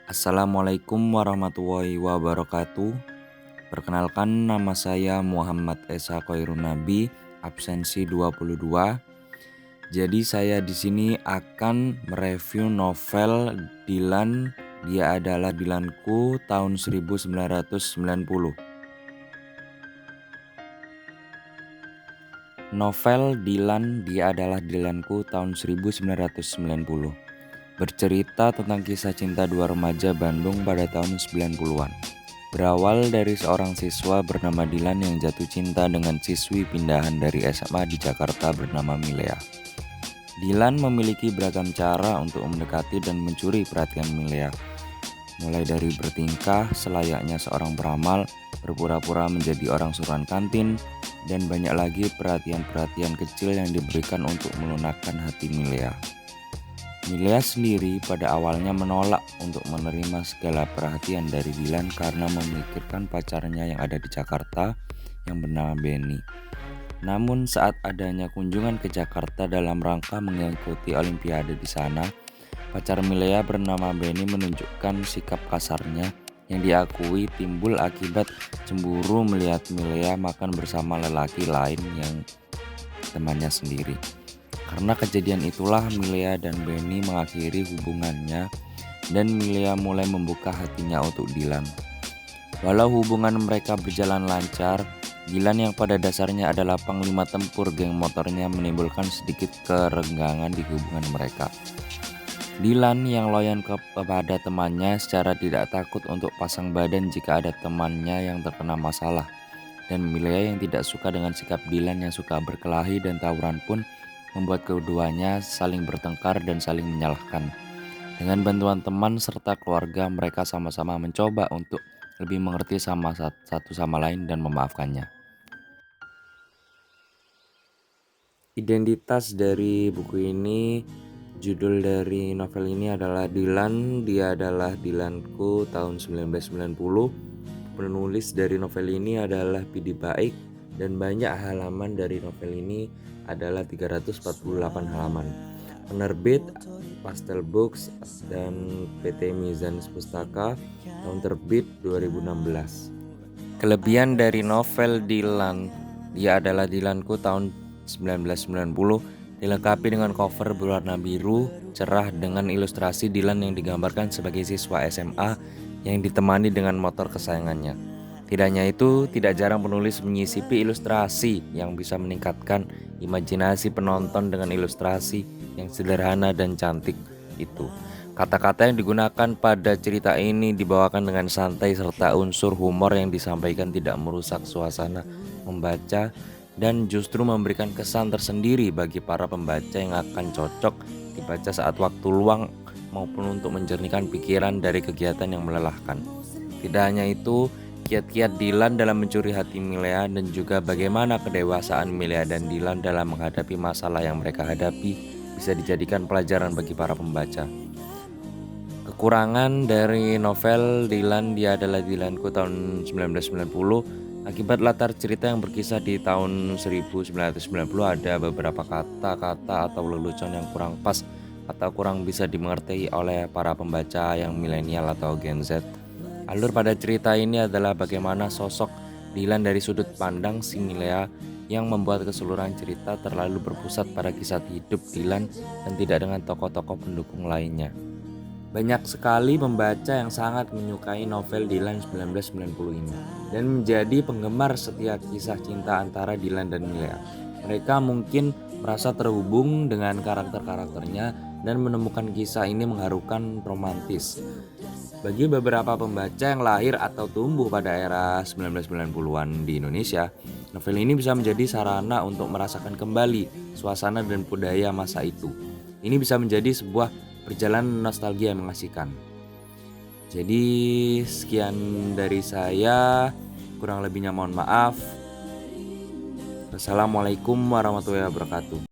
Assalamualaikum warahmatullahi wabarakatuh. Perkenalkan, nama saya Muhammad Esa Khairun Nabi, absensi 22. Jadi saya di sini akan mereview novel Dilan, Dia Adalah Dilanku tahun 1990. Novel Dilan, Dia Adalah Dilanku tahun 1990 bercerita tentang kisah cinta dua remaja Bandung pada tahun 90-an. Berawal dari seorang siswa bernama Dilan yang jatuh cinta dengan siswi pindahan dari SMA di Jakarta bernama Milea. Dilan memiliki beragam cara untuk mendekati dan mencuri perhatian Milea. Mulai dari bertingkah selayaknya seorang peramal, berpura-pura menjadi orang suruhan kantin, dan banyak lagi perhatian-perhatian kecil yang diberikan untuk melunakkan hati Milea. Milea sendiri pada awalnya menolak untuk menerima segala perhatian dari Dilan karena memikirkan pacarnya yang ada di Jakarta yang bernama Benny. Namun saat adanya kunjungan ke Jakarta dalam rangka mengikuti Olimpiade di sana, pacar Milea bernama Benny menunjukkan sikap kasarnya yang diakui timbul akibat cemburu melihat Milea makan bersama lelaki lain yang temannya sendiri. Karena kejadian itulah Milea dan Benny mengakhiri hubungannya dan Milea mulai membuka hatinya untuk Dilan. Walau hubungan mereka berjalan lancar, Dilan yang pada dasarnya adalah panglima tempur geng motornya menimbulkan sedikit kerenggangan di hubungan mereka. Dilan yang loyal kepada temannya secara tidak takut untuk pasang badan jika ada temannya yang terkena masalah. Dan Milea yang tidak suka dengan sikap Dilan yang suka berkelahi dan tawuran pun membuat keduanya saling bertengkar dan saling menyalahkan. Dengan bantuan teman serta keluarga, mereka sama-sama mencoba untuk lebih mengerti satu sama lain dan memaafkannya. Identitas dari buku ini, judul dari novel ini adalah Dilan, Dia Adalah Dilanku tahun 1990. Penulis dari novel ini adalah Pidi Baik dan banyak halaman dari novel ini adalah 348 halaman. Penerbit Pastel Books dan PT Mizan Pustaka, tahun terbit 2016. Kelebihan dari novel Dilan, Dia Adalah Dilanku tahun 1990 dilengkapi dengan cover berwarna biru cerah dengan ilustrasi Dilan yang digambarkan sebagai siswa SMA yang ditemani dengan motor kesayangannya. Tidak hanya itu, tidak jarang penulis menyisipi ilustrasi yang bisa meningkatkan imajinasi penonton dengan ilustrasi yang sederhana dan cantik itu. Kata-kata yang digunakan pada cerita ini dibawakan dengan santai serta unsur humor yang disampaikan tidak merusak suasana membaca dan justru memberikan kesan tersendiri bagi para pembaca yang akan cocok dibaca saat waktu luang maupun untuk menjernihkan pikiran dari kegiatan yang melelahkan. Tidak hanya itu, kiat-kiat Dilan dalam mencuri hati Milea dan juga bagaimana kedewasaan Milea dan Dilan dalam menghadapi masalah yang mereka hadapi bisa dijadikan pelajaran bagi para pembaca. Kekurangan dari novel Dilan, Dia Adalah Dilanku tahun 1990, akibat latar cerita yang berkisah di tahun 1990 ada beberapa kata-kata atau lelucon yang kurang pas atau kurang bisa dimengerti oleh para pembaca yang milenial atau Gen Z. Alur pada cerita ini adalah bagaimana sosok Dilan dari sudut pandang si Milea yang membuat keseluruhan cerita terlalu berpusat pada kisah hidup Dilan dan tidak dengan tokoh-tokoh pendukung lainnya. Banyak sekali pembaca yang sangat menyukai novel Dilan 1990 ini dan menjadi penggemar setia kisah cinta antara Dilan dan Milea. Mereka mungkin merasa terhubung dengan karakter-karakternya dan menemukan kisah ini mengharukan romantis. Bagi beberapa pembaca yang lahir atau tumbuh pada era 1990-an di Indonesia, novel ini bisa menjadi sarana untuk merasakan kembali suasana dan budaya masa itu. Ini bisa menjadi sebuah perjalanan nostalgia yang mengasihkan. Jadi sekian dari saya, kurang lebihnya mohon maaf. Wassalamualaikum warahmatullahi wabarakatuh.